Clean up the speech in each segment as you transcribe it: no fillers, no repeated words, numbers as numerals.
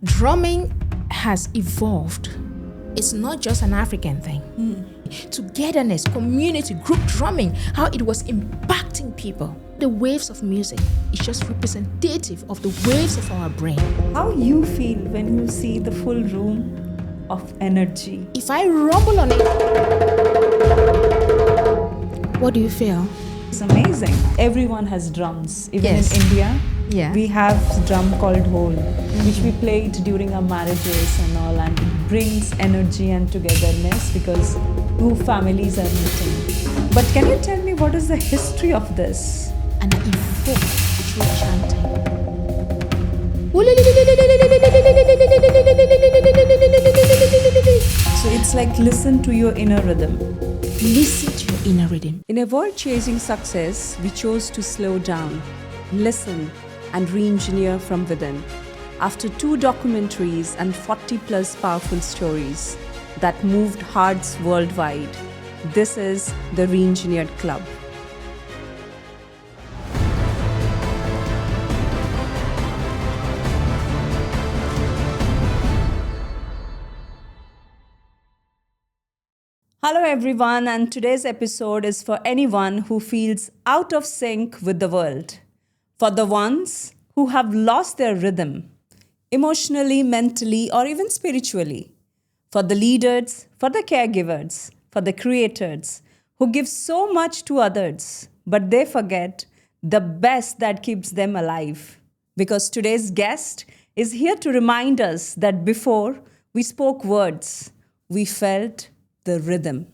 Drumming has evolved. It's not just an African thing. Togetherness, community, group drumming, how it was impacting people. The waves of music is just representative of the waves of our brain. How you feel when you see the full room of energy? If I rumble on it, what do you feel? It's amazing. Everyone has drums. Even Yes. in India, Yeah. we have a drum called hole, which we play it during our marriages and all, and it brings energy and togetherness because two families are meeting. But can you tell me what is the history of this? And evoke through chanting. So it's like listen to your inner rhythm. Listen to your inner rhythm. In a world chasing success, we chose to slow down, listen, and re-engineer from within. After 2 documentaries and 40 plus powerful stories that moved hearts worldwide, this is the Re-Engineered Club. Hello everyone, and today's episode is for anyone who feels out of sync with the world. For the ones who have lost their rhythm, emotionally, mentally, or even spiritually. For the leaders, for the caregivers, for the creators, who give so much to others, but they forget the best that keeps them alive. Because today's guest is here to remind us that before we spoke words, we felt the rhythm.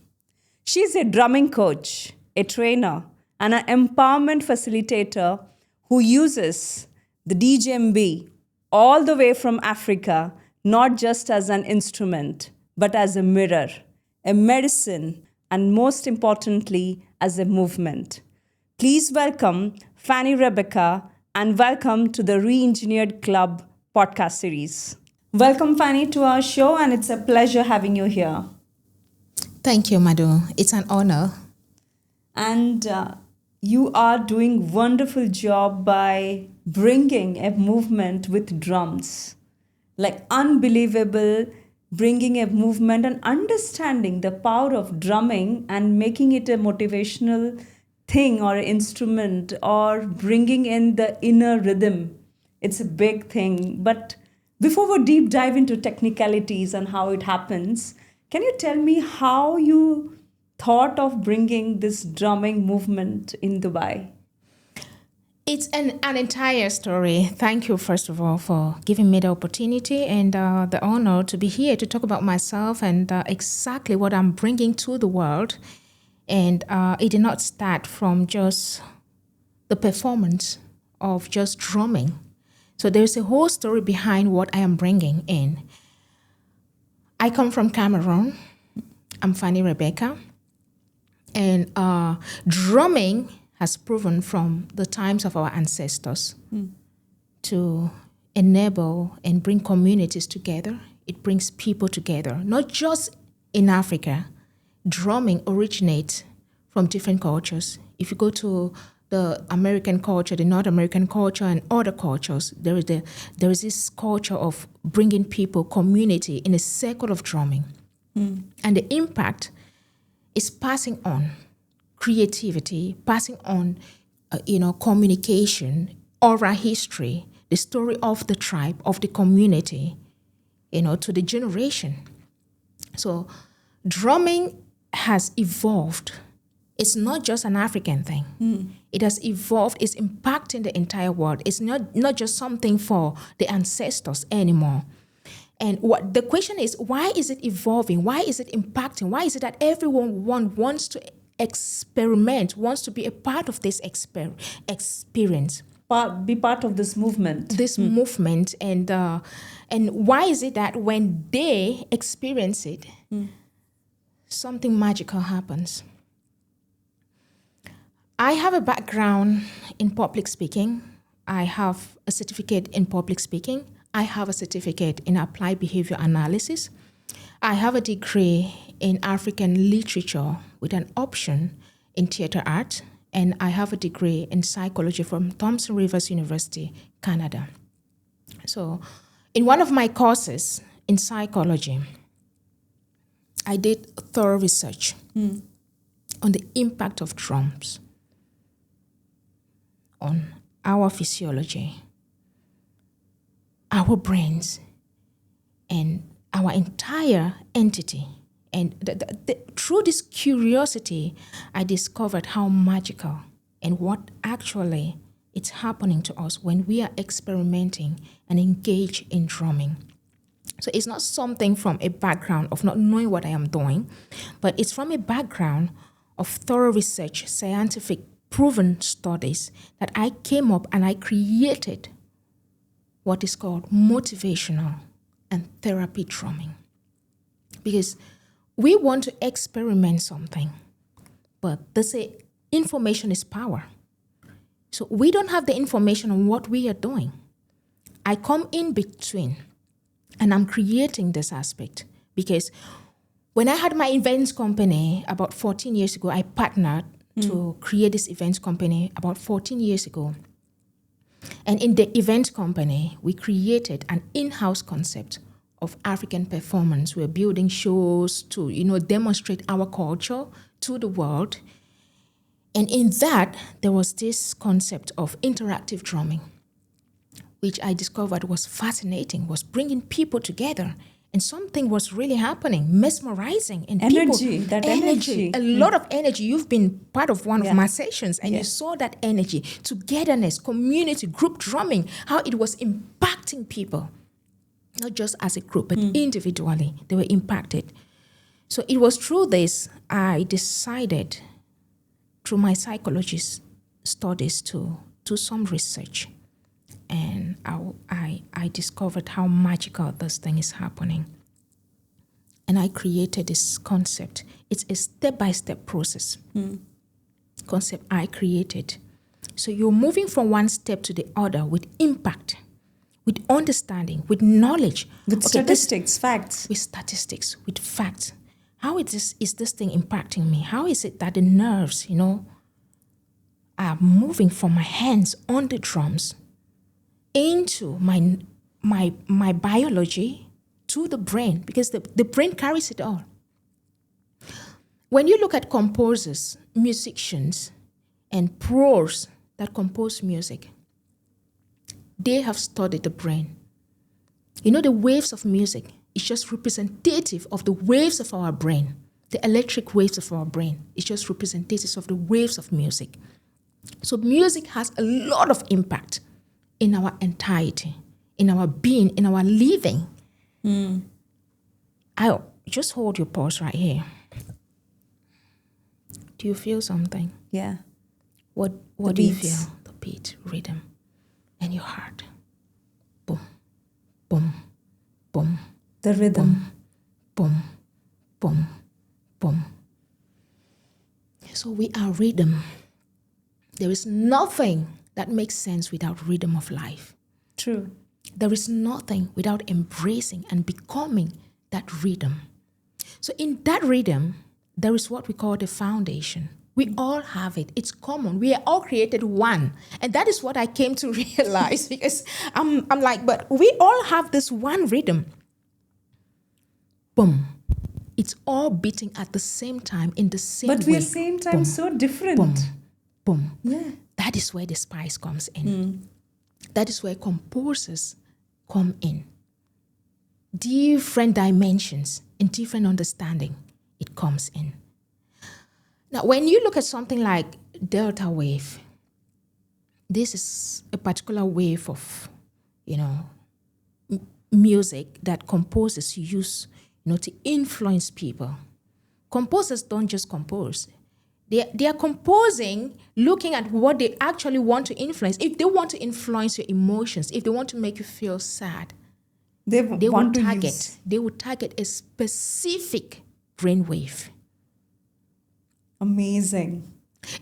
She's a drumming coach, a trainer, and an empowerment facilitator who uses the Djembe all the way from Africa, not just as an instrument, but as a mirror, a medicine, and most importantly, as a movement. Please welcome Fanny Rebecca and welcome to the Re-Engineered Club podcast series. Welcome, Fanny, to our show, and it's a pleasure having you here. Thank you, Madhu. It's an honor. And you are doing wonderful job by bringing a movement with drums. Like unbelievable, bringing a movement and understanding the power of drumming and making it a motivational thing or instrument or bringing in the inner rhythm. It's a big thing. But before we deep dive into technicalities and how it happens, can you tell me how you thought of bringing this drumming movement in Dubai? It's an entire story. Thank you, first of all, for giving me the opportunity and the honor to be here to talk about myself and exactly what I'm bringing to the world. And it did not start from just the performance of just drumming. So there's a whole story behind what I am bringing in. I come from Cameroon. I'm Fanny Rebecca. And drumming has proven from the times of our ancestors to enable and bring communities together. It brings people together, not just in Africa. Drumming originates from different cultures. If you go to the American culture, the North American culture, and other cultures, there is this culture of bringing people, community in a circle of drumming. And the impact is passing on creativity, passing on, communication, oral history, the story of the tribe, of the community, to the generation. So drumming has evolved. It's not just an African thing. It has evolved. It's impacting the entire world. It's not just something for the ancestors anymore. And what the question is, why is it evolving? Why is it impacting? Why is it that everyone wants to experiment, wants to be a part of this experience? Be part of this movement. This movement, and why is it that when they experience it, something magical happens? I have a background in public speaking. I have a certificate in public speaking. I have a certificate in applied behavior analysis. I have a degree in African literature with an option in theater art. And I have a degree in psychology from Thompson Rivers University, Canada. So In one of my courses in psychology, I did thorough research on the impact of drums on our physiology, our brains, and our entire entity. And through this curiosity, I discovered how magical and what actually it's happening to us when we are experimenting and engage in drumming. So it's not something from a background of not knowing what I am doing, but it's from a background of thorough research, scientific proven studies that I came up and I created what is called motivational and therapy drumming. Because we want to experiment something, but they say information is power. So we don't have the information on what we are doing. I come in between and I'm creating this aspect because when I had my events company about 14 years ago, I partnered to create this events company about 14 years ago. And in the event company, we created an in-house concept of African performance. We're building shows to, demonstrate our culture to the world. And in that, there was this concept of interactive drumming, which I discovered was fascinating, was bringing people together. And something was really happening, mesmerizing. And energy, people, energy. A lot of energy. You've been part of one of my sessions and you saw that energy, togetherness, community, group drumming, how it was impacting people. Not just as a group, but individually, they were impacted. So it was through this, I decided, through my psychologist studies, to do some research. And I discovered how magical this thing is happening. And I created this concept. It's a step-by-step process. Concept I created. So you're moving from one step to the other with impact, with understanding, with knowledge. With statistics, facts. With statistics, with facts. How is this thing impacting me? How is it that the nerves, are moving from my hands on the drums into my biology to the brain, because the brain carries it all. When you look at composers, musicians, and pros that compose music, they have studied the brain. The waves of music is just representative of the waves of our brain. The electric waves of our brain is just representative of the waves of music. So music has a lot of impact in our entirety, in our being, in our living. I just hold your pulse right here. Do you feel something? Yeah. What do you feel? The beat, rhythm, and your heart. Boom, boom, boom. The rhythm. Boom, boom, boom, boom. So we are rhythm. There is nothing that makes sense without rhythm of life. True. There is nothing without embracing and becoming that rhythm. So in that rhythm, there is what we call the foundation. We all have it. It's common. We are all created one. And that is what I came to realize, because I'm like, but we all have this one rhythm. Boom. It's all beating at the same time in the same way. But we are same time so different. Boom. Boom. Yeah. That is where the spice comes in. That is where composers come in. Different dimensions and different understanding, it comes in. Now, when you look at something like delta wave, this is a particular wave of, music that composers use, to influence people. Composers don't just compose. They are composing, looking at what they actually want to influence. If they want to influence your emotions, if they want to make you feel sad, they will target a specific brainwave. Amazing.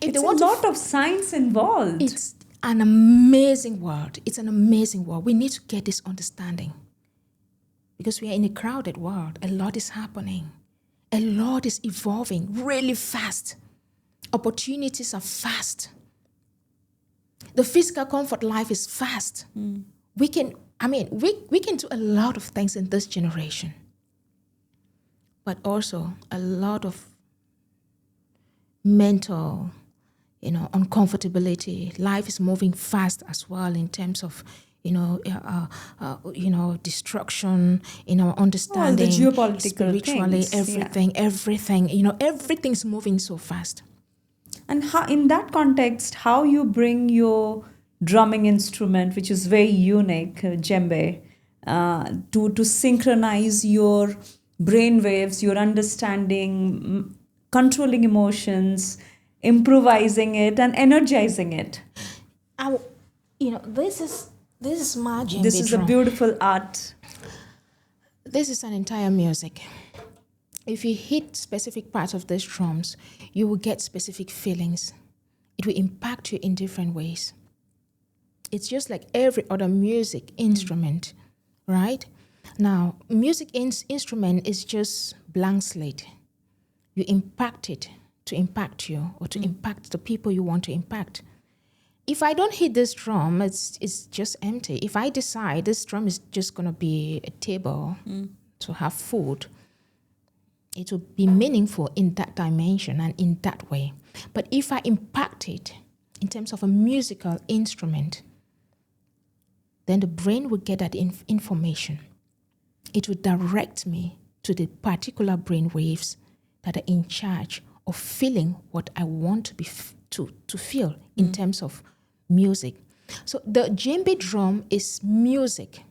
It's a lot of science involved. It's an amazing world. It's an amazing world. We need to get this understanding, because we are in a crowded world. A lot is happening. A lot is evolving really fast. Opportunities are fast. The physical comfort life is fast. I mean, we can do a lot of things in this generation, but also a lot of mental, uncomfortability. Life is moving fast as well in terms of, destruction, understanding, all the geopolitical spiritually, things, everything, everything's moving so fast. And how, in that context, how you bring your drumming instrument, which is very unique, djembe, to synchronize your brain waves, your understanding, controlling emotions, improvising it, and energizing it. This is my djembe This is a drum. beautiful art. This is an entire music. If you hit specific parts of these drums, you will get specific feelings. It will impact you in different ways. It's just like every other music instrument, right? Now, music instrument is just blank slate. You impact it to impact you or to impact the people you want to impact. If I don't hit this drum, it's just empty. If I decide this drum is just going to be a table to have food, it will be meaningful in that dimension and in that way. But if I impact it in terms of a musical instrument, then the brain will get that information. It will direct me to the particular brain waves that are in charge of feeling what I want to be to feel in terms of music. So the djembe drum is music.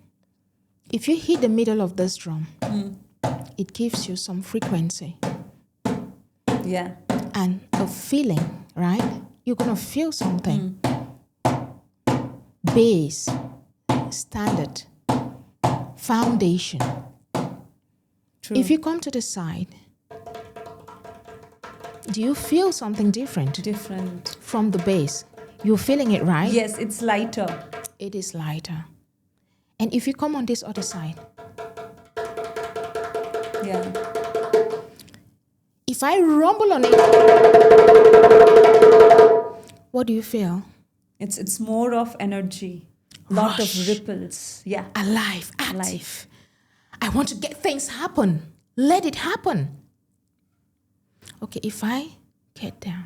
If you hit the middle of this drum, it gives you some frequency. Yeah. And a feeling, right? You're going to feel something. Bass, standard, foundation. True. If you come to the side, do you feel something different? Different. From the bass? You're feeling it, right? Yes, it's lighter. It is lighter. And if you come on this other side, Yeah. if I rumble on it, what do you feel? It's more of energy. Lot Rush. of ripples. Yeah. Alive, active. Alive. I want to get things happen. Let it happen. Okay, if I get down.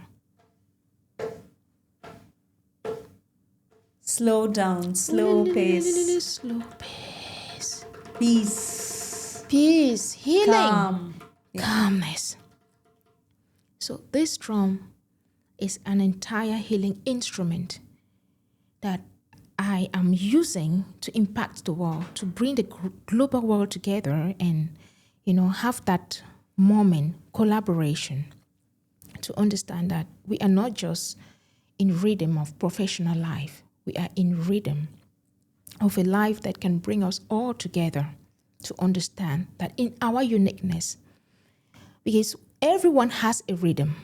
Slow down, slow pace. Slow pace. Peace. Peace, healing. Calm. Yeah. Calmness. So this drum is an entire healing instrument that I am using to impact the world, to bring the global world together and, have that moment, collaboration, to understand that we are not just in rhythm of professional life. We are in rhythm of a life that can bring us all together to understand that in our uniqueness, because everyone has a rhythm,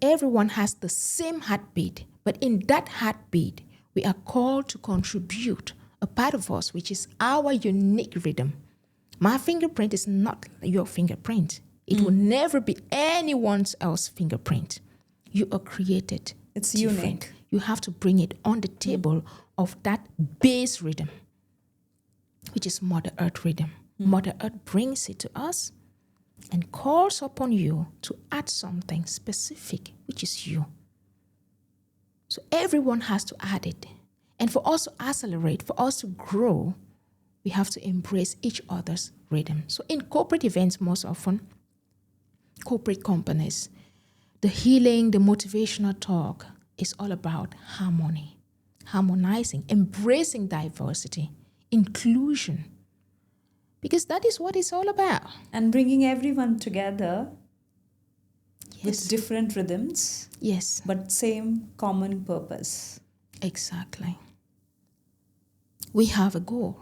everyone has the same heartbeat, but in that heartbeat, we are called to contribute a part of us, which is our unique rhythm. My fingerprint is not your fingerprint. It will never be anyone else's fingerprint. You are created. It's different. unique. You have to bring it on the table of that base rhythm, which is Mother Earth rhythm. Mother Earth brings it to us and calls upon you to add something specific, which is you. So everyone has to add it. And for us to accelerate, for us to grow, we have to embrace each other's rhythm. So in corporate events, most often, corporate companies, the healing, the motivational talk is all about harmony, harmonizing, embracing diversity, inclusion, because that is what it's all about. And bringing everyone together Yes. with different rhythms, Yes, but same common purpose. exactly. We have a goal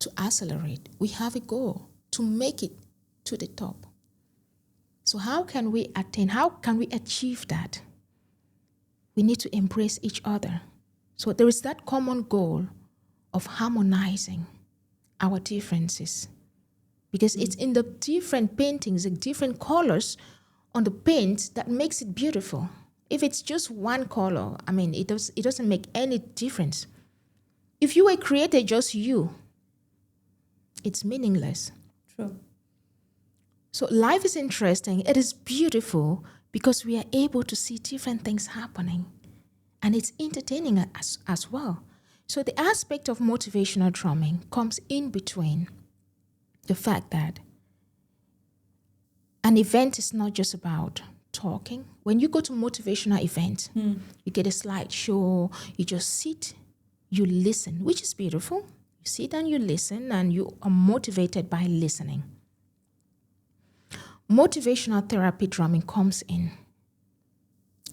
to accelerate. We have a goal to make it to the top. So how can we attain, how can we achieve that? We need to embrace each other. So there is that common goal of harmonizing our differences. Because it's in the different paintings, the different colors on the paint that makes it beautiful. If it's just one color, it doesn't make any difference. if you were created just you, it's meaningless. True. So life is interesting. It is beautiful because we are able to see different things happening. And it's entertaining as well. So the aspect of motivational drumming comes in between the fact that an event is not just about talking. When you go to motivational event, you get a slideshow, you just sit, you listen, which is beautiful. You sit and you listen, and you are motivated by listening. Motivational therapy drumming comes in.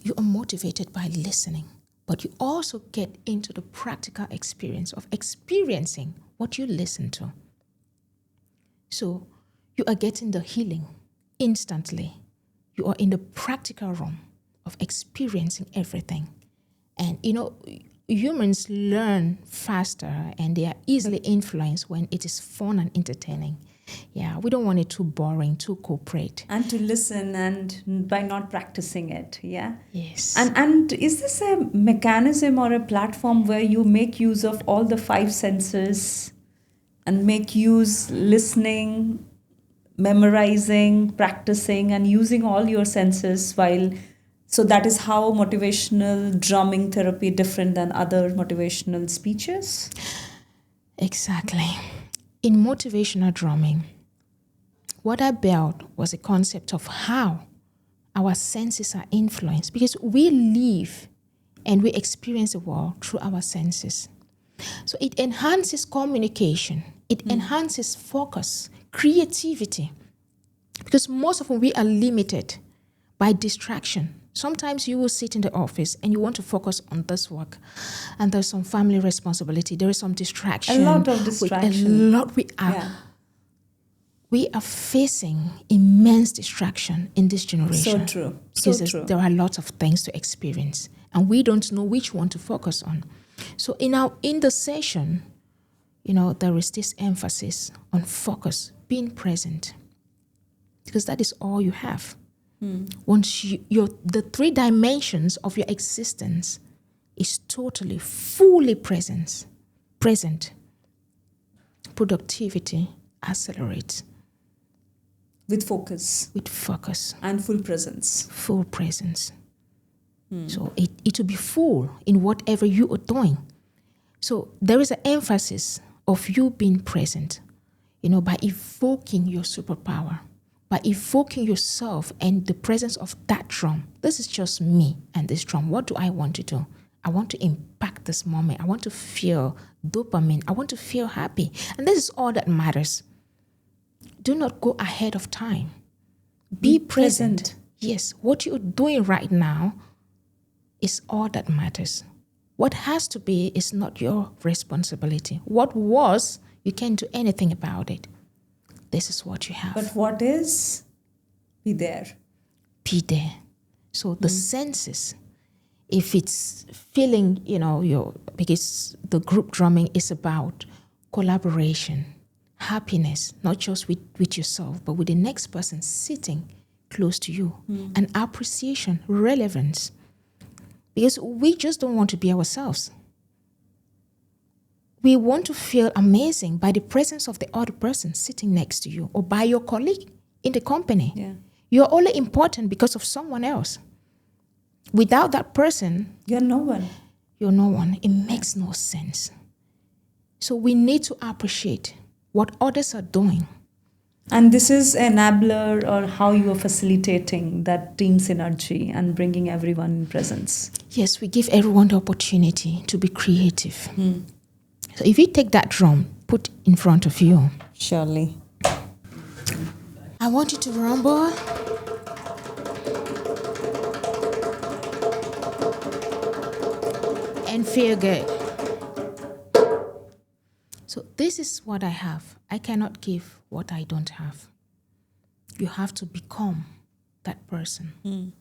You are motivated by listening, but you also get into the practical experience of experiencing what you listen to. So you are getting the healing instantly. You are in the practical realm of experiencing everything. And, humans learn faster and they are easily influenced when it is fun and entertaining. Yeah, we don't want it too boring, too corporate. And to listen and by not practicing it, yeah? Yes. And is this a mechanism or a platform where you make use of all the 5 senses and make use listening, memorizing, practicing, and using all your senses so that is how motivational drumming therapy different than other motivational speeches? Exactly. In motivational drumming, what I built was a concept of how our senses are influenced, because we live and we experience the world through our senses. So it enhances communication, it enhances focus, creativity, because most of them we are limited by distraction. Sometimes you will sit in the office and you want to focus on this work, and there's some family responsibility, there is some distraction. A lot of distraction. We are facing immense distraction in this generation. So true. Because there are lots of things to experience, and we don't know which one to focus on. So in the session, there is this emphasis on focus, being present, because that is all you have. Once the 3 dimensions of your existence is totally, fully present, productivity accelerates. With focus. And full presence. Full presence. So it will be full in whatever you are doing. So there is an emphasis of you being present, by evoking your superpower, by evoking yourself and the presence of that drum. This is just me and this drum. What do I want to do? I want to impact this moment. I want to feel dopamine. I want to feel happy. And this is all that matters. Do not go ahead of time. Be present. Yes, what you're doing right now is all that matters. What has to be is not your responsibility. What was, you can't do anything about it. This is what you have. But what is? Be there. Be there. So the senses, if it's feeling, because the group drumming is about collaboration, happiness, not just with yourself, but with the next person sitting close to you, and appreciation, relevance. Because we just don't want to be ourselves. We want to feel amazing by the presence of the other person sitting next to you, or by your colleague in the company. Yeah. You're only important because of someone else. Without that person, you're no one. You're no one. It makes no sense. So we need to appreciate what others are doing. And this is enabler, or how you are facilitating that team synergy and bringing everyone in presence. Yes, we give everyone the opportunity to be creative. So if you take that drum, put in front of you. Surely. I want you to rumble. And feel good. So this is what I have. I cannot give what I don't have. You have to become that person.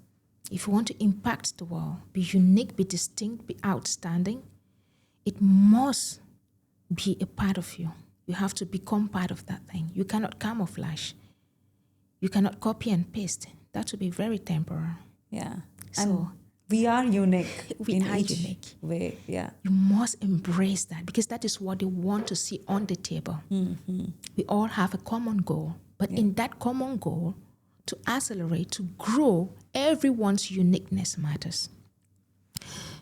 If you want to impact the world, be unique, be distinct, be outstanding, it must be a part of you. You have to become part of that thing. You cannot camouflage. You cannot copy and paste. That would be very temporary. Yeah. So We are unique We in are each unique. way. Yeah. You must embrace that because that is what they want to see on the table. We all have a common goal, but in that common goal, to accelerate, to grow, everyone's uniqueness matters.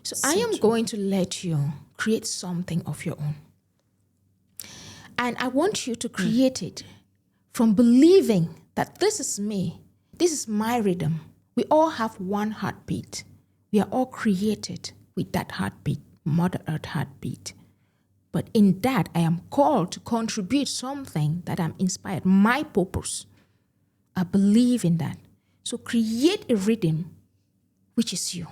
So I am going to let you create something of your own. And I want you to create it from believing that this is me, this is my rhythm. We all have one heartbeat. We are all created with that heartbeat, Mother Earth heartbeat. But in that, I am called to contribute something that I'm inspired, my purpose. I believe in that. So create a rhythm which is you.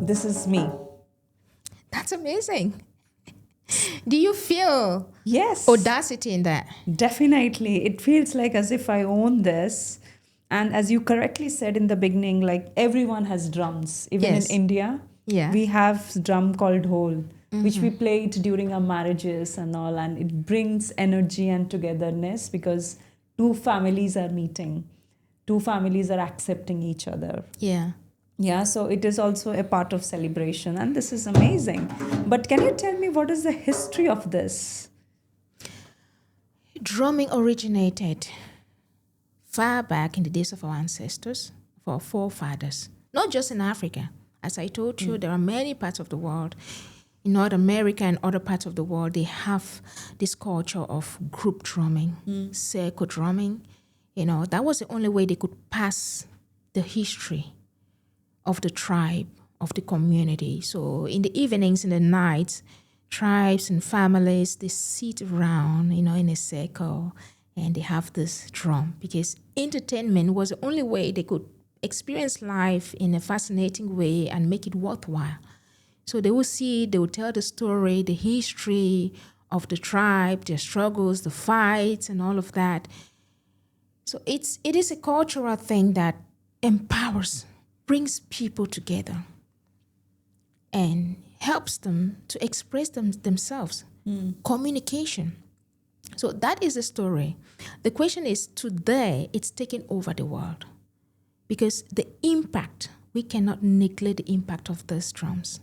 This is me. That's amazing. Do you feel Yes. audacity in that? Definitely. It feels like as if I own this. And as you correctly said in the beginning, like everyone has drums. Even Yes. in India, we have drum called hole, which we play it during our marriages and all. And it brings energy and togetherness because two families are meeting. Two families are accepting each other. Yeah. Yeah, so it is also a part of celebration. And this is amazing. But can you tell me what is the history of this? Drumming originated far back in the days of our ancestors, of our forefathers, not just in Africa. As I told you, there are many parts of the world. In North America and other parts of the world, they have this culture of group drumming, circle drumming. You know, that was the only way they could pass the history of the tribe, of the community. So in the evenings, in the nights, tribes and families, they sit around, you know, in a circle and they have this drum because entertainment was the only way they could experience life in a fascinating way and make it worthwhile. So they will see, they will tell the story, the history of the tribe, their struggles, the fights and all of that. So it is a cultural thing that empowers, brings people together and helps them to express themselves. Communication. So that is the story. The question is, today it's taking over the world because the impact, we cannot neglect the impact of these drums.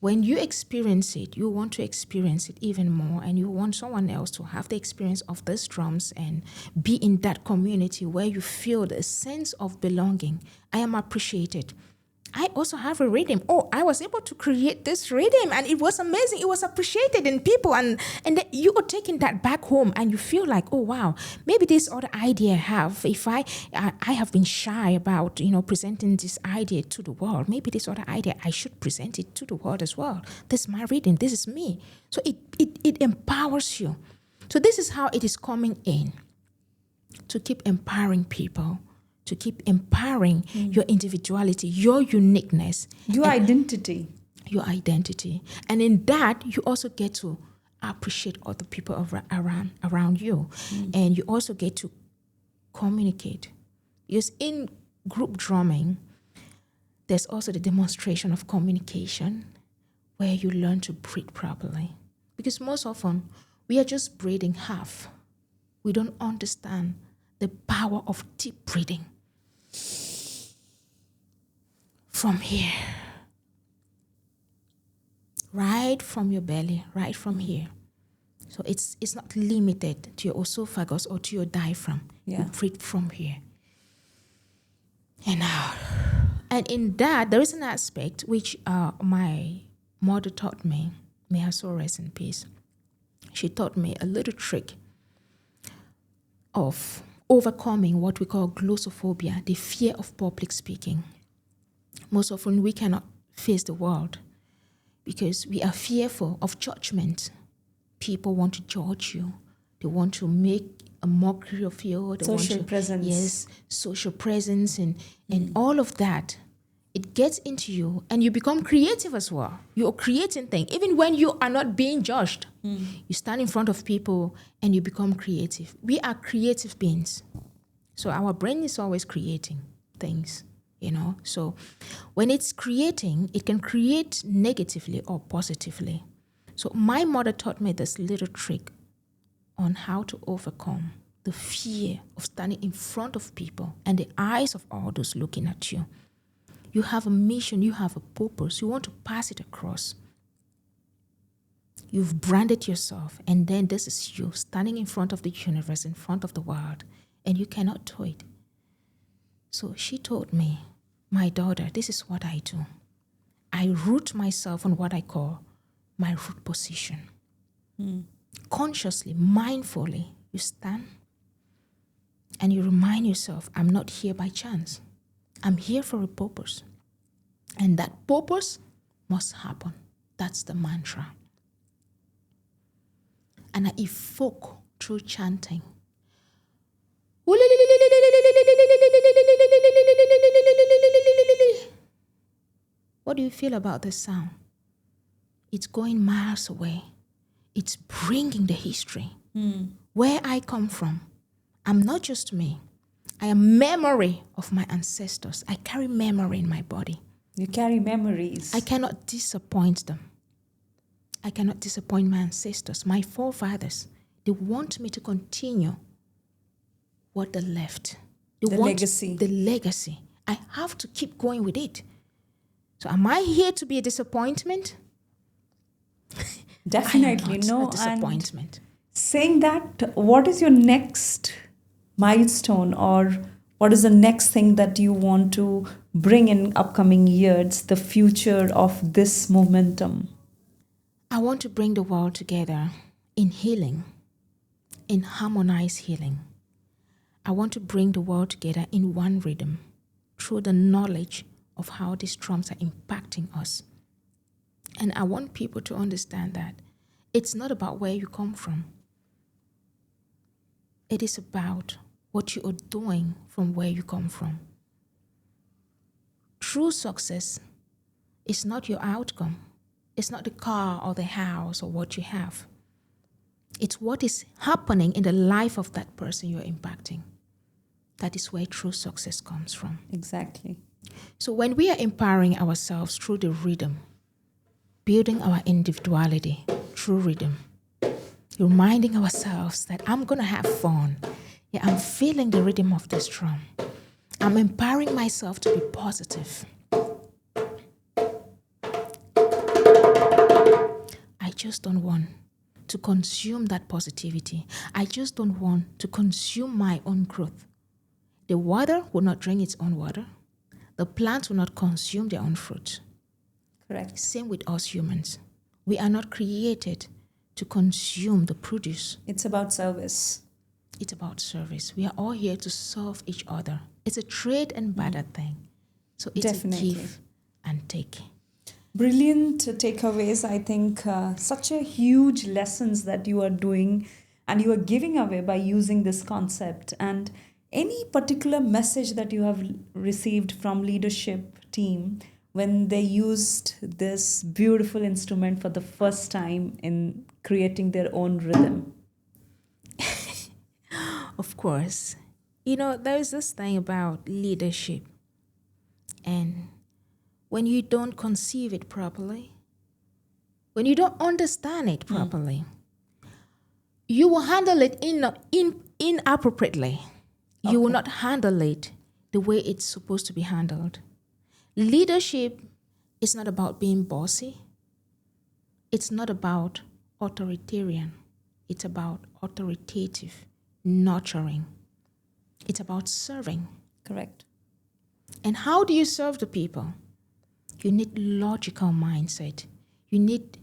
When you experience it, you want to experience it even more and you want someone else to have the experience of these drums and be in that community where you feel the sense of belonging. I am appreciated. I also have a rhythm. Oh, I was able to create this rhythm and it was amazing. It was appreciated in people and then you are taking that back home and you feel like, oh, wow, maybe this other idea I have, if I have been shy about, you know, presenting this idea to the world, maybe this other idea, I should present it to the world as well. This is my rhythm. This is me. So it empowers you. So this is how it is coming in to keep empowering people, to keep empowering your individuality, your uniqueness. Your identity. Your identity. And in that, you also get to appreciate other people around you. And you also get to communicate. Because in group drumming, there's also the demonstration of communication where you learn to breathe properly. Because most often, we are just breathing half. We don't understand the power of deep breathing. From here, right from your belly, right from here. So it's not limited to your esophagus or to your diaphragm. Yeah. You breathe from here and out. And in that, there is an aspect which my mother taught me. May her soul rest in peace. She taught me a little trick of overcoming what we call glossophobia, the fear of public speaking. Most often we cannot face the world because we are fearful of judgment. People want to judge you. They want to make a mockery of you. They Social presence. Yes, social presence and all of that. It gets into you and you become creative as well. You're creating things. Even when you are not being judged, you stand in front of people and you become creative. We are creative beings. So our brain is always creating things, you know. So when it's creating, it can create negatively or positively. So my mother taught me this little trick on how to overcome the fear of standing in front of people and the eyes of all those looking at you. You have a mission, you have a purpose, you want to pass it across. You've branded yourself, and then this is you standing in front of the universe, in front of the world, and you cannot do it. So she told me, my daughter, this is what I do. I root myself on what I call my root position. Consciously, mindfully, you stand and you remind yourself, I'm not here by chance. I'm here for a purpose. And that purpose must happen. That's the mantra. And I evoke through chanting. What do you feel about this sound? It's going miles away. It's bringing the history. Where I come from, I'm not just me. I am memory of my ancestors. I carry memory in my body. You carry memories. I cannot disappoint them. I cannot disappoint my ancestors, my forefathers. They want me to continue what they left. They want legacy. The legacy. I have to keep going with it. So am I here to be a disappointment? Definitely I am not no. a disappointment. And saying that, what is your next milestone, or what is the next thing that you want to bring in upcoming years, the future of this momentum? I want to bring the world together in healing, in harmonized healing. I want to bring the world together in one rhythm through the knowledge of how these drums are impacting us. And I want people to understand that it's not about where you come from. It is about what you are doing from where you come from. True success is not your outcome. It's not the car or the house or what you have. It's what is happening in the life of that person you're impacting. That is where true success comes from. Exactly. So when we are empowering ourselves through the rhythm, building our individuality through rhythm, reminding ourselves that I'm going to have fun. Yeah, I'm feeling the rhythm of this drum. I'm empowering myself to be positive. I just don't want to consume that positivity. I just don't want to consume my own growth. The water will not drink its own water. The plants will not consume their own fruit. Correct. Same with us humans. We are not created to consume the produce. It's about service. It's about service. We are all here to serve each other. It's a trade and barter thing. So it's Definitely. a give and take. Brilliant takeaways. I think such a huge lessons that you are doing and you are giving away by using this concept. And any particular message that you have received from leadership team when they used this beautiful instrument for the first time in creating their own rhythm? Of course. You know, there's this thing about leadership. And when you don't conceive it properly, when you don't understand it properly, you will handle it inappropriately. You will not handle it the way it's supposed to be handled. Leadership is not about being bossy. It's not about authoritarian. It's about authoritative, nurturing. It's about serving. Correct. And how do you serve the people? You need logical mindset. You need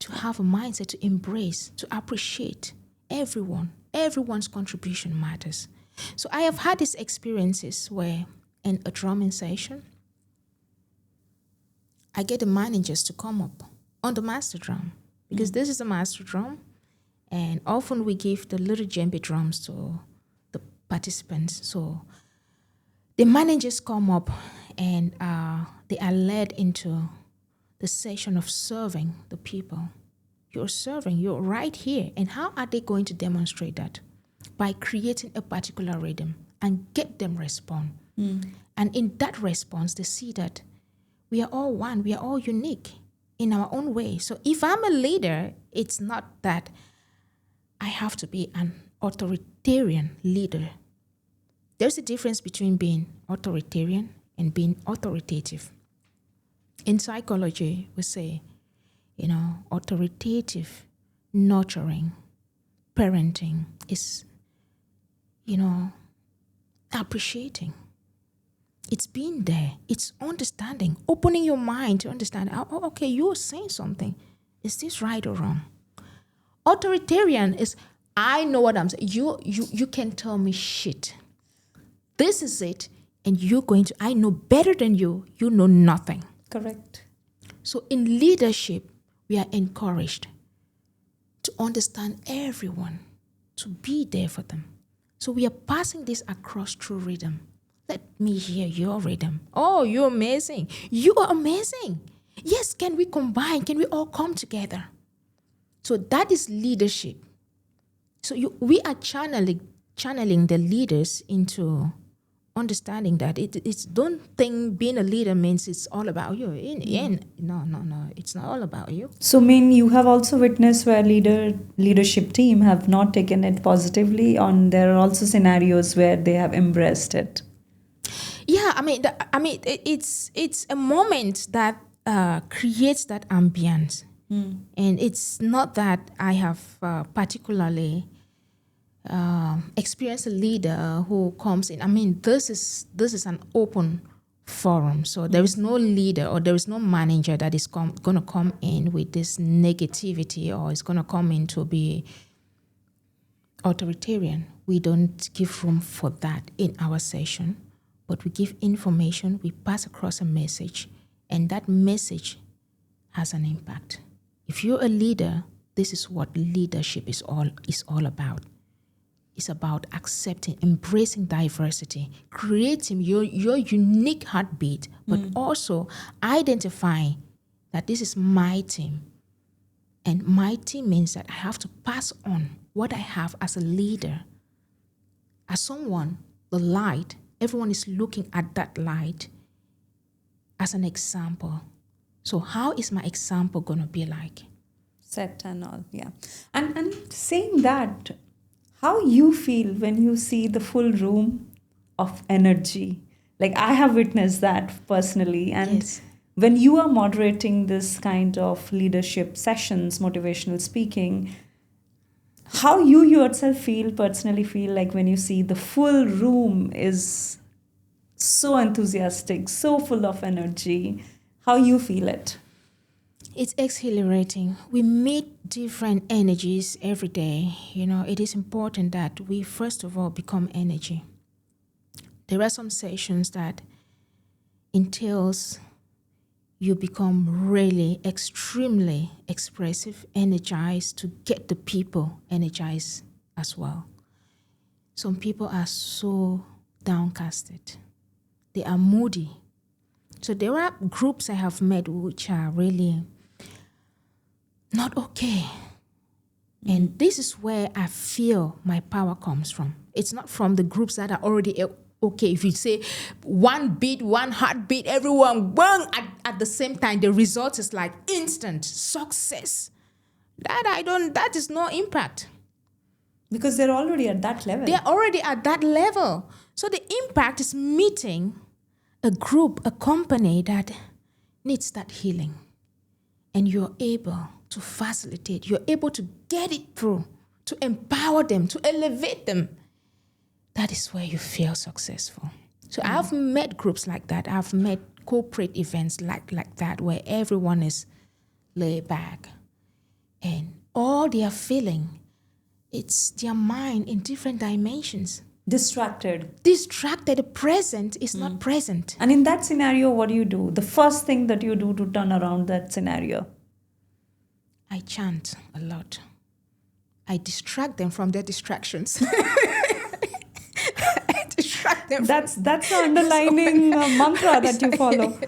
to have a mindset to embrace, to appreciate everyone. Everyone's contribution matters. So I have had these experiences where in a drumming session, I get the managers to come up on the master drum because this is a master drum, and often we give the little djembe drums to the participants. So the managers come up and they are led into the session of serving the people. You're serving, you're right here. And how are they going to demonstrate that? By creating a particular rhythm and get them respond. And in that response, they see that we are all one, we are all unique in our own way. So if I'm a leader, it's not that I have to be an authoritarian leader. There's a difference between being authoritarian and being authoritative. In psychology, we say, authoritative, nurturing, parenting is, appreciating. It's being there. It's understanding, opening your mind to understand, okay, you're saying something. Is this right or wrong? Authoritarian is, I know what I'm saying. You can tell me shit. This is it. And I know better than you. You know nothing. Correct. So in leadership, we are encouraged to understand everyone, to be there for them. So we are passing this across through rhythm. Let me hear your rhythm. Oh, you're amazing. You are amazing. Yes, can we combine? Can we all come together? So that is leadership. So we are channeling the leaders into understanding that it's, don't think being a leader means it's all about you. No, it's not all about you. So, you have also witnessed where leadership team have not taken it positively, there are also scenarios where they have embraced it. Yeah, it's a moment that creates that ambience, and it's not that I have particularly experienced a leader who comes in. This is an open forum, so there is no leader or there is no manager that is going to come in with this negativity or is going to come in to be authoritarian. We don't give room for that in our session. But we give information, we pass across a message, and that message has an impact. If you're a leader, this is what leadership is all about. It's about accepting, embracing diversity, creating your unique heartbeat, but also identifying that this is my team. And my team means that I have to pass on what I have as a leader. As someone, the light, everyone is looking at that light as an example. So how is my example going to be like? Set and all, yeah. And saying that, how you feel when you see the full room of energy? Like I have witnessed that personally. And Yes. When you are moderating this kind of leadership sessions, motivational speaking, how you yourself personally feel like when you see the full room is so enthusiastic, so full of energy, how you feel it? It's exhilarating. We meet different energies every day. It is important that we first of all become energy. There are some sessions that entails you become really extremely expressive, energized to get the people energized as well. Some people are so downcasted. They are moody. So there are groups I have met which are really not okay. And this is where I feel my power comes from. It's not from the groups that are already okay. If you say one beat, one heartbeat, everyone bang at the same time, the result is like instant success. That is no impact. Because they're already at that level. They're already at that level. So the impact is meeting a group, a company that needs that healing. And you're able to facilitate, you're able to get it through, to empower them, to elevate them. That is where you feel successful. So I've met groups like that. I've met corporate events like that where everyone is laid back. And all they are feeling, it's their mind in different dimensions. Distracted. The present is not present. And in that scenario, what do you do? The first thing that you do to turn around that scenario? I chant a lot. I distract them from their distractions. I distract them. That's the underlining mantra that you follow.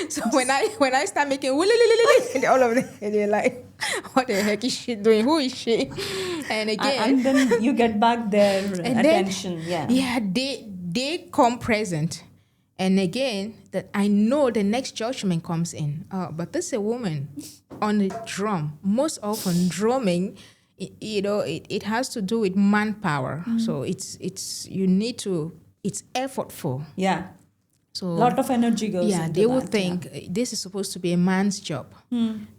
So when I start making all of them, they're like, what the heck is she doing? Who is she? And again, and then you get back their attention. They come present. And again, that I know the next judgment comes in. But this is a woman on the drum. Most often drumming it has to do with manpower. So it's effortful. Yeah. So A lot of energy goes into they will that, think this is supposed to be a man's job.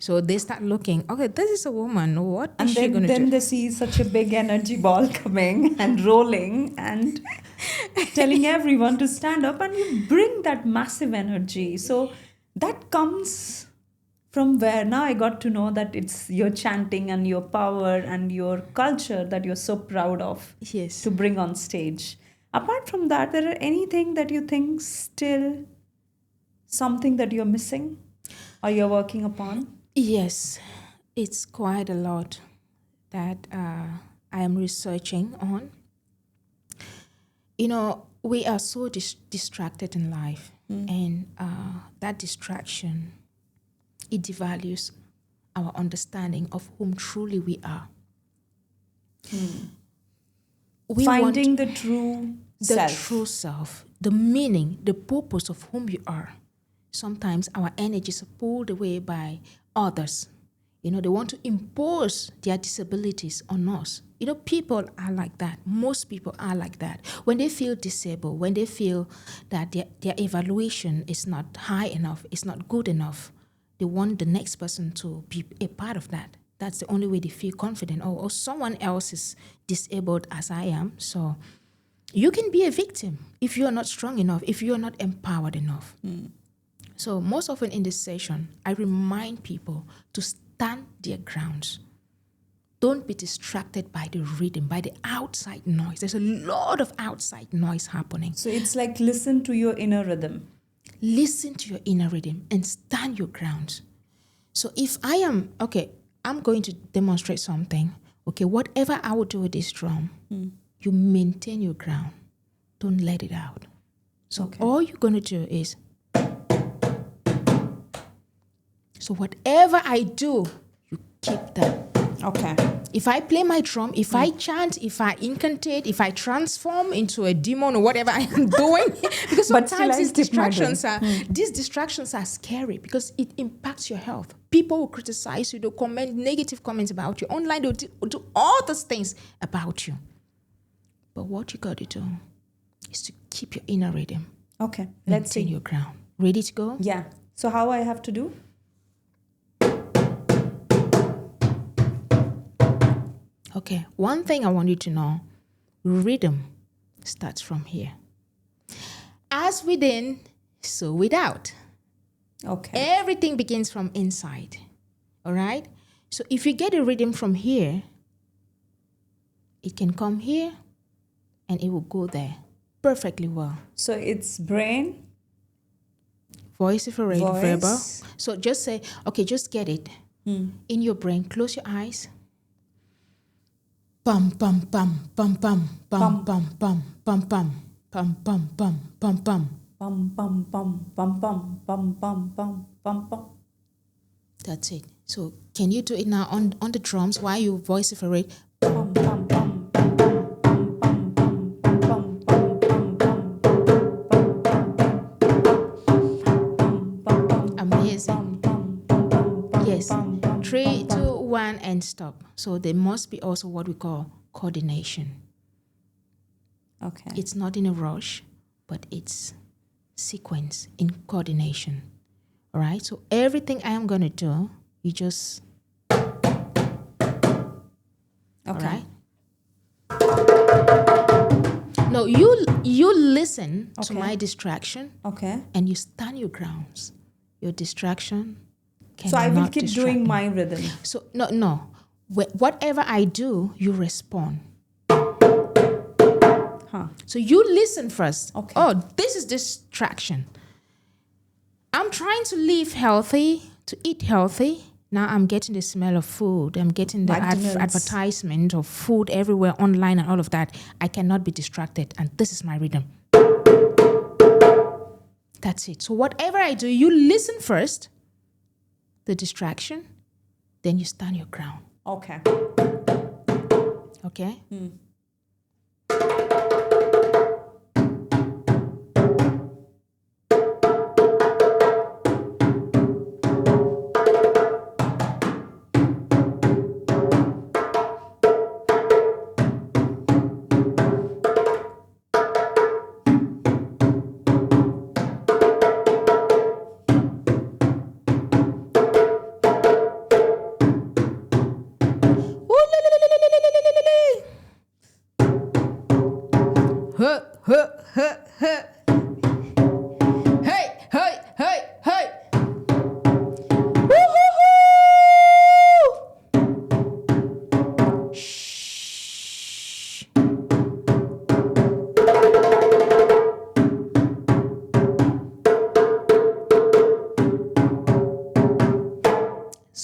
So they start looking, okay, this is a woman. What is she going to then do? they see such a big energy ball coming and rolling and telling everyone to stand up, and you bring that massive energy. So that comes from where? Now I got to know that it's your chanting and your power and your culture that you're so proud of Yes. to bring on stage. Apart from that, there are anything that you think still something that you're missing or you're working upon? Yes, it's quite a lot that I am researching on. We are so distracted in life, and that distraction, it devalues our understanding of whom truly we are. We Finding want the true the self. true self, the meaning, the purpose of whom you are. Sometimes our energies are pulled away by others. They want to impose their disabilities on us. People are like that. Most people are like that. When they feel disabled, when they feel that their evaluation is not high enough, it's not good enough, they want the next person to be a part of that. That's the only way they feel confident. Or someone else is disabled as I am. So you can be a victim if you're not strong enough, if you're not empowered enough. So most often in this session, I remind people to stand their grounds. Don't be distracted by the rhythm, by the outside noise. There's a lot of outside noise happening. So it's like listen to your inner rhythm. Listen to your inner rhythm and stand your grounds. So if I'm going to demonstrate something. Okay, whatever I will do with this drum, you maintain your ground. Don't let it out. So all you're going to do is, so whatever I do, you keep that. Okay. If I play my drum, if I chant, if I incantate, if I transform into a demon or whatever I am doing, because But still sometimes I these keep my distractions are scary because it impacts your health. People will criticize you, they'll comment negative comments about you. Online, they'll do all those things about you. But what you got to do is to keep your inner rhythm. Okay. Let's see. Maintain your ground. Ready to go? Yeah. So how I have to do? Okay, one thing I want you to know, rhythm starts from here. As within, so without. Okay. Everything begins from inside, all right? So if you get a rhythm from here, it can come here and it will go there perfectly well. So it's brain, Vociferate, voice. verbal. So just say, okay, just get it in your brain. Close your eyes. Pum pum pum pum pum pum pum pum pum pum pum pum pum pum pum. Pum pum pum pum pum pum pum pum pum pum. That's it. So can you do it now on the drums while you vociferate? Pum pum pum pum pum pum pum pum. Amazing. Yes. 3, 2, 1, and stop. So there must be also what we call coordination. Okay. It's not in a rush, but it's sequence in coordination. All right? So everything I am going to do, you just... All right? No, you listen to my distraction. Okay. And you stand your grounds. Your distraction cannot So I will keep distract doing me. my rhythm. So no. Whatever I do, you respond. So you listen first. Okay. Oh, this is distraction. I'm trying to live healthy, to eat healthy. Now I'm getting the smell of food. I'm getting the advertisement of food everywhere online and all of that. I cannot be distracted. And this is my rhythm. That's it. So whatever I do, you listen first, the distraction, then you stand your ground. Okay. Okay?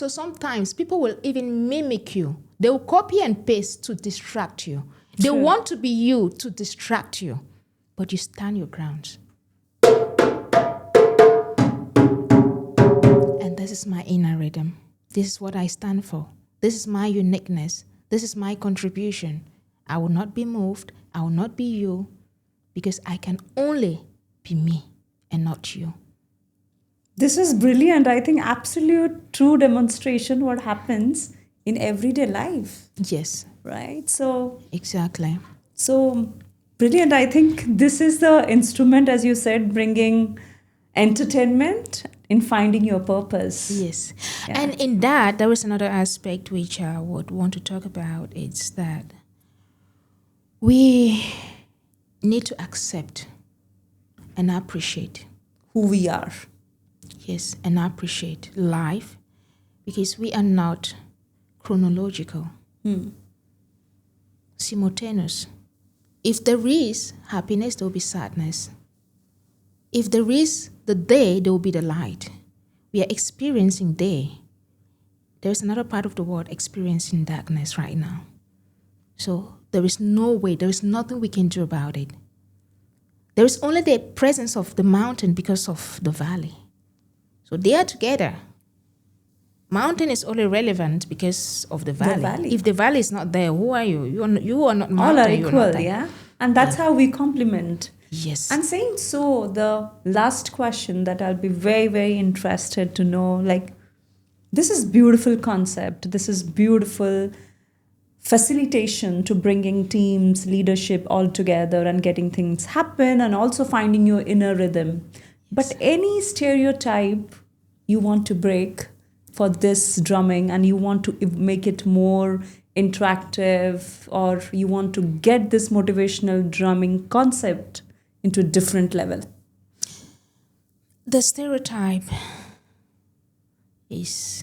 So sometimes people will even mimic you. They will copy and paste to distract you. They True. want to be you to distract you. But you stand your ground. And this is my inner rhythm. This is what I stand for. This is my uniqueness. This is my contribution. I will not be moved. I will not be you, because I can only be me and not you. This is brilliant. I think absolute true demonstration what happens in everyday life, Yes, right? So exactly. brilliant. I think this is the instrument, as you said, bringing entertainment in finding your purpose. Yes. Yeah. And in that, there is another aspect which I would want to talk about. It's that we need to accept and appreciate. Who we are. Yes, and appreciate life, because we are not chronological, simultaneous. If there is happiness, there will be sadness. If there is the day, there will be the light. We are experiencing day. There's another part of the world experiencing darkness right now. So there is no way, there is nothing we can do about it. There is only the presence of the mountain because of the valley. So they are together. Mountain is only relevant because of the valley. If the valley is not there, who are you? You are not mountain. All are you equal, not yeah? And that's how we complement. Yes. And saying so, the last question that I'll be very, very interested to know, like, this is beautiful concept. This is beautiful facilitation to bringing teams, leadership all together and getting things happen and also finding your inner rhythm. But any stereotype you want to break for this drumming and you want to make it more interactive, or you want to get this motivational drumming concept into a different level? The stereotype is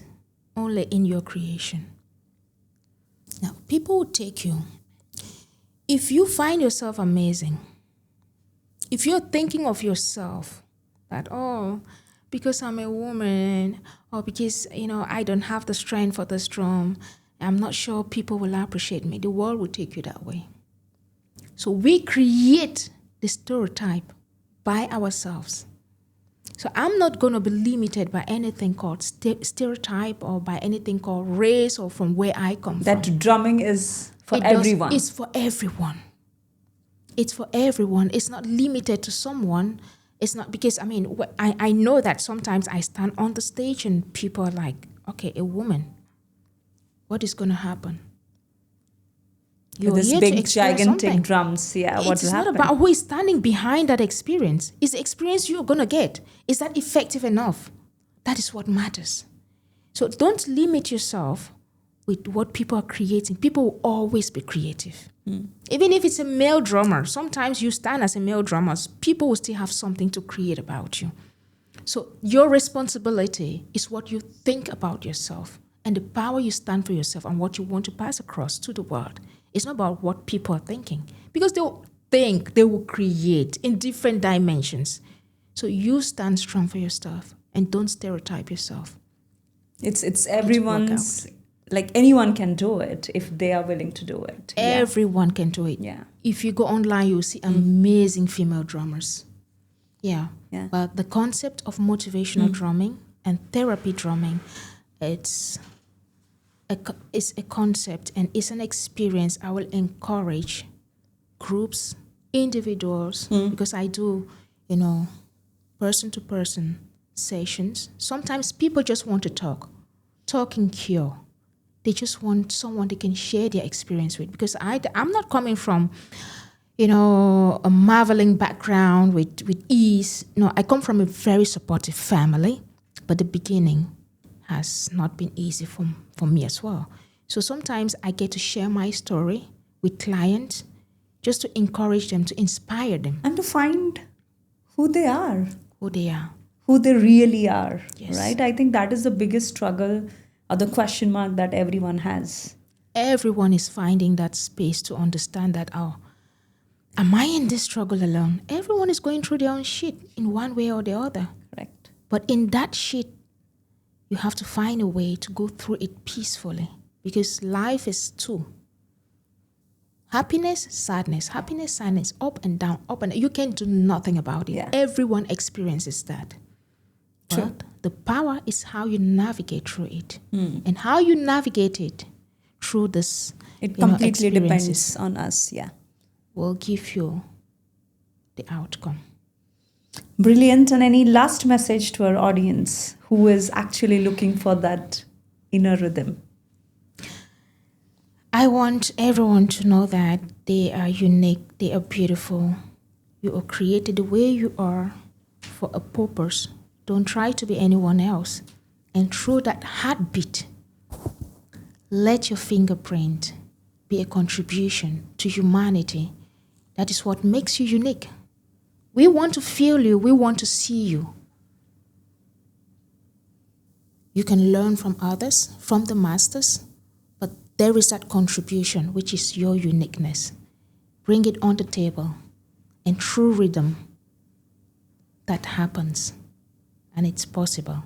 only in your creation. Now, people will take you. If you find yourself amazing, if you're thinking of yourself that, oh, because I'm a woman, or because, I don't have the strength for this drum, I'm not sure people will appreciate me, the world will take you that way. So we create the stereotype by ourselves. So I'm not going to be limited by anything called stereotype or by anything called race or from where I come from. That drumming is for everyone. It's for everyone. It's for everyone. It's not limited to someone. It's not because, I know that sometimes I stand on the stage and people are like, okay, a woman, what is going to happen? With this big, gigantic drums, what will happen? It's not about who is standing behind that experience. It's the experience you're going to get. Is that effective enough? That is what matters. So don't limit yourself with what people are creating. People will always be creative. Even if it's a male drummer, sometimes you stand as a male drummer, people will still have something to create about you. So your responsibility is what you think about yourself and the power you stand for yourself and what you want to pass across to the world. It's not about what people are thinking, because they will think, they will create in different dimensions. So you stand strong for your stuff and don't stereotype yourself. It's everyone's, like anyone can do it if they are willing to do it. Everyone can do it. Yeah. If you go online, you'll see amazing female drummers. Yeah. But the concept of motivational drumming and therapy drumming, it's a concept and it's an experience I will encourage groups, individuals, because I do, person-to-person sessions. Sometimes people just want to talk and cure. They just want someone they can share their experience with, because I'm not coming from, a marveling background with ease. No, I come from a very supportive family, but the beginning has not been easy for me as well. So sometimes I get to share my story with clients just to encourage them, to inspire them. And to find who they are. Who they really are, yes. Right? I think that is the biggest struggle or the question mark that everyone has. Everyone is finding that space to understand that, am I in this struggle alone? Everyone is going through their own shit in one way or the other. Correct. But in that shit, You have to find a way to go through it peacefully, because life is two. Happiness, sadness, up and down, up and down. You can do nothing about it. Yeah. Everyone experiences that. True. But the power is how you navigate through it. And how you navigate it through this It completely experiences depends on us. Yeah. will give you the outcome. Brilliant. And any last message to our audience who is actually looking for that inner rhythm? I want everyone to know that they are unique, they are beautiful. You are created the way you are for a purpose. Don't try to be anyone else. And through that heartbeat, let your fingerprint be a contribution to humanity. That is what makes you unique. We want to feel you, we want to see you. You can learn from others, from the masters, but there is that contribution, which is your uniqueness. Bring it on the table, and through rhythm, that happens, and it's possible.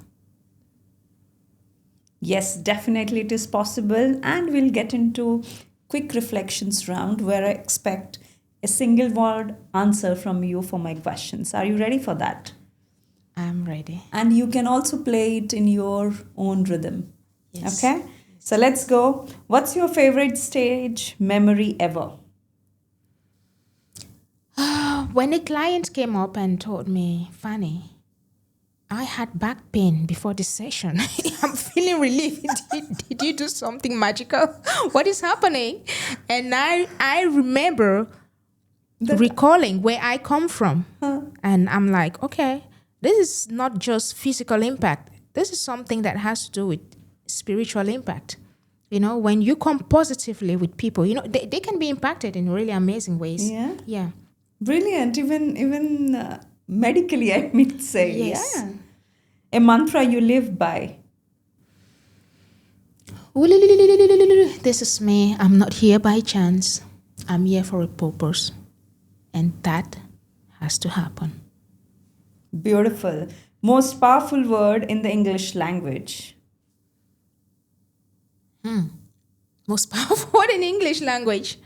Yes, definitely it is possible. And we'll get into quick reflections round where I expect a single word answer from you for my questions. Are you ready for that? I'm ready. And you can also play it in your own rhythm. Yes. Okay? So let's go. What's your favorite stage memory ever? When a client came up and told me, Fanny, I had back pain before this session. I'm feeling relief. Did you do something magical? What is happening? And I remember recalling where I come from. And I'm like, okay, this is not just physical impact. This is something that has to do with spiritual impact. You know, when you come positively with people, you know, they can be impacted in really amazing ways. Yeah. Yeah. Brilliant. Even medically, I mean to say. Yes. Yeah. A mantra you live by. This is me. I'm not here by chance. I'm here for a purpose. And that has to happen. Beautiful. Most powerful word in the English language. Most powerful word in English language.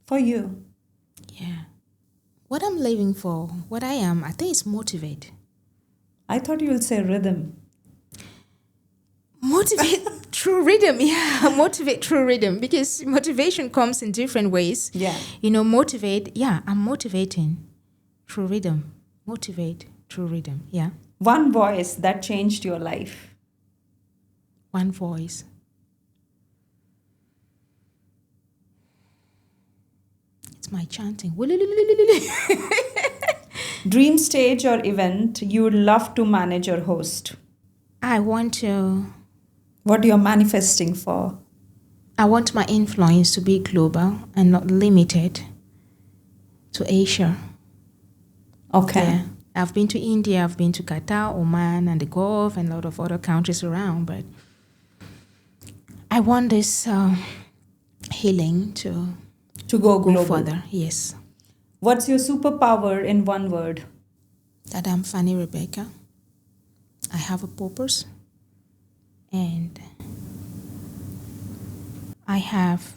For you. Yeah. What I'm living for, what I am, I think it's motivate. I thought you would say rhythm. Motivate through rhythm. Yeah, motivate through rhythm, because motivation comes in different ways. Yeah. You know, motivate. Yeah, I'm motivating through rhythm. Motivate through rhythm. Yeah. One voice that changed your life. One voice. It's my chanting. Dream stage or event you would love to manage or host. I want What you're manifesting for. I want my influence to be global and not limited to Asia. Okay. Yeah. I've been to India, I've been to Qatar, Oman, and the Gulf, and a lot of other countries around, but I want this healing to go global. further. Yes. What's your superpower in one word? That I'm Fanny Rebecca. I have a purpose, and I have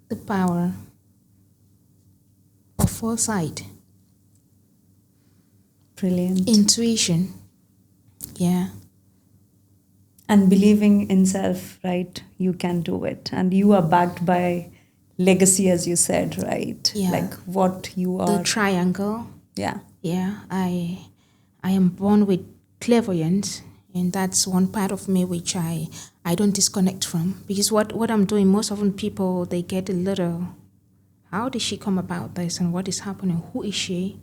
the power of foresight, Brilliant. intuition. Yeah. And believing in self, right? You can do it. And you are backed by legacy, as you said, right? Yeah. Like what you are. The triangle. Yeah. Yeah. I am born with clairvoyance, and that's one part of me which I don't disconnect from, because what I'm doing, most often people, they get a little, how did she come about this, and what is happening? Who is she?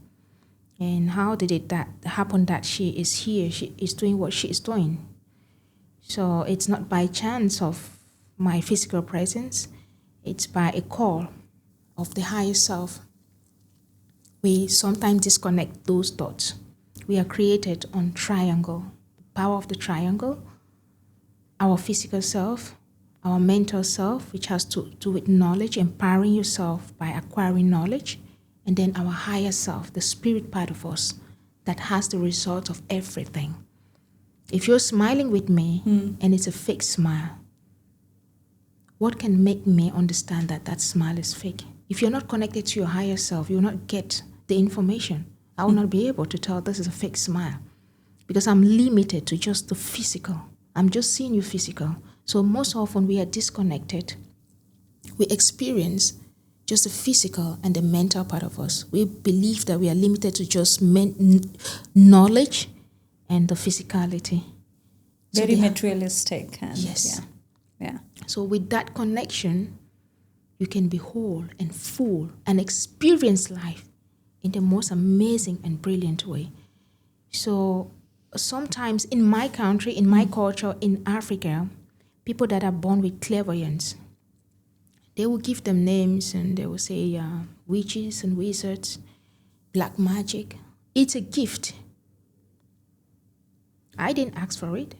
And how did it that happen that she is here? She is doing what she is doing. So it's not by chance of my physical presence. It's by a call of the higher self. We sometimes disconnect those dots. We are created on triangle. The power of the triangle, our physical self, our mental self, which has to do with knowledge, empowering yourself by acquiring knowledge, and then our higher self, the spirit part of us that has the result of everything. If you're smiling with me and it's a fake smile, what can make me understand that that smile is fake? If you're not connected to your higher self, you'll not get the information. I will not be able to tell this is a fake smile because I'm limited to just the physical. I'm just seeing you physical. So most often we are disconnected. We experience just the physical and the mental part of us. We believe that we are limited to just knowledge and the physicality. Very materialistic. And yes. Yeah. So with that connection, you can be whole and full and experience life in the most amazing and brilliant way. So sometimes in my country, in my culture, in Africa, people that are born with clairvoyance, they will give them names and they will say witches and wizards, black magic. It's a gift. I didn't ask for it.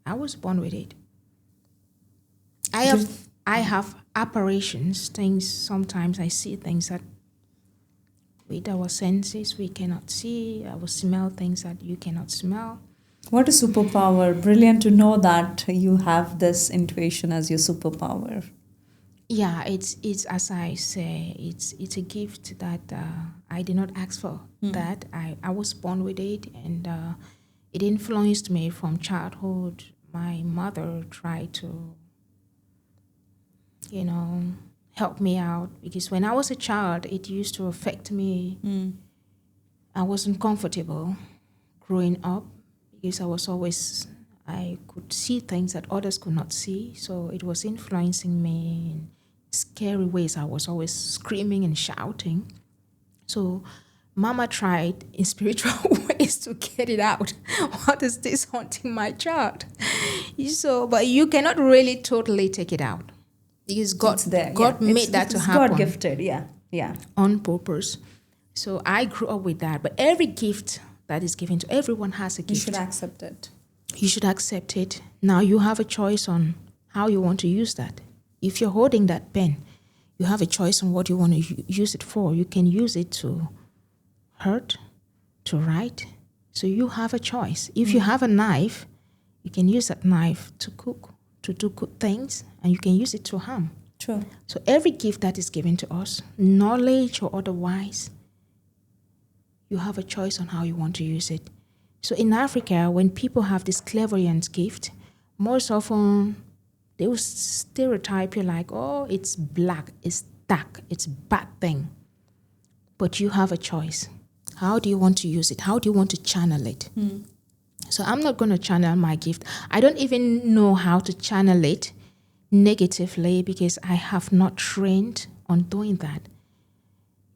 I was born with it. I have apparitions, things, sometimes I see things that with our senses we cannot see. I will smell things that you cannot smell. What a superpower. Brilliant to know that you have this intuition as your superpower. Yeah, it's as I say, it's a gift that I did not ask for. That I was born with it, and it influenced me from childhood. My mother tried to, help me out because when I was a child, it used to affect me. I wasn't comfortable growing up because I could see things that others could not see. So it was influencing me in scary ways. I was always screaming and shouting. So Mama tried in spiritual ways to get it out. What is this haunting my child? So, but you cannot really totally take it out. Because God made that to happen. God gifted, yeah. On purpose. So I grew up with that. But every gift that is given to everyone has a gift. You should accept it. You should accept it. Now you have a choice on how you want to use that. If you're holding that pen, you have a choice on what you want to use it for. You can use it to hurt, to write. So you have a choice. If you have a knife, you can use that knife to cook, to do good things, and you can use it to harm. True. So every gift that is given to us, knowledge or otherwise, you have a choice on how you want to use it. So in Africa, when people have this clairvoyance gift, most often they will stereotype you like, oh, it's black, it's dark, it's bad thing. But you have a choice. How do you want to use it? How do you want to channel it? So I'm not going to channel my gift. I don't even know how to channel it negatively because I have not trained on doing that.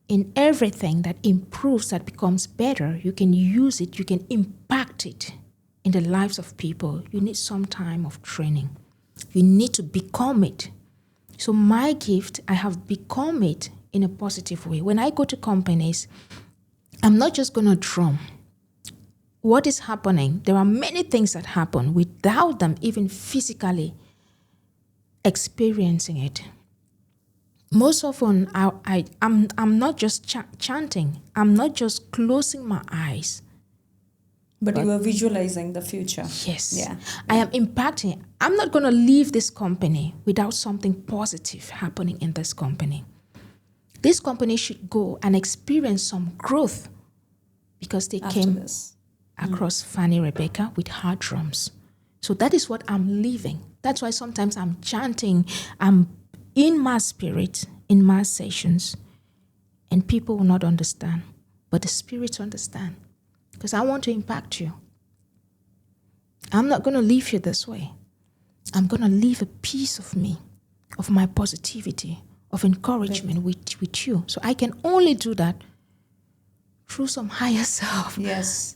In everything that improves, that becomes better, you can use it, you can impact it in the lives of people. You need some time of training. You need to become it. So my gift, I have become it in a positive way. When I go to companies, I'm not just going to drum. What is happening? There are many things that happen without them even physically experiencing it. Most often, I'm not just chanting. I'm not just closing my eyes. But you are visualizing the future. Yes. Yeah. I am impacting. I'm not going to leave this company without something positive happening in this company. This company should go and experience some growth because they came across Fanny Rebecca with her drums. So that is what I'm living. That's why sometimes I'm chanting. I'm in my spirit, in my sessions, and people will not understand. But the spirits understand because I want to impact you. I'm not going to leave you this way. I'm going to leave a piece of me, of my positivity, of encouragement with you. So I can only do that through some higher self. Yes.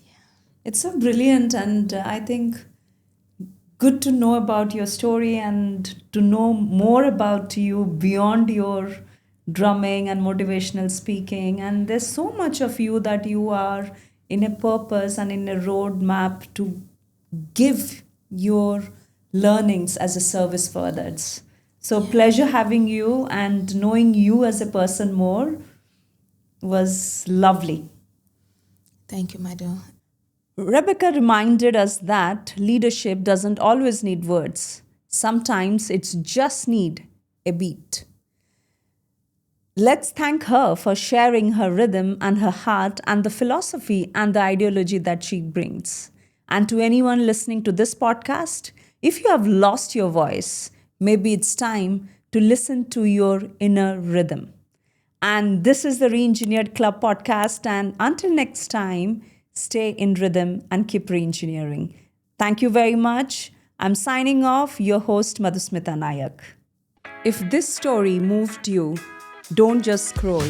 It's so brilliant, and I think good to know about your story and to know more about you beyond your drumming and motivational speaking. And there's so much of you that you are in a purpose and in a roadmap to give your learnings as a service for others. So pleasure having you, and knowing you as a person more was lovely. Thank you, Madhu. Rebecca reminded us that leadership doesn't always need words. Sometimes it's just need a beat. Let's thank her for sharing her rhythm and her heart and the philosophy and the ideology that she brings. And to anyone listening to this podcast, if you have lost your voice, maybe it's time to listen to your inner rhythm. And this is the Reengineered Club podcast. And until next time, stay in rhythm and keep reengineering. Thank you very much. I'm signing off, your host, Madhusmita Nayak. If this story moved you, don't just scroll.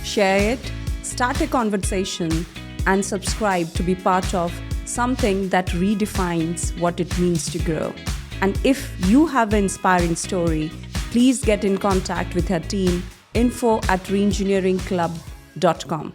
Share it, start a conversation, and subscribe to be part of something that redefines what it means to grow. And if you have an inspiring story, please get in contact with her team, info@reengineeringclub.com.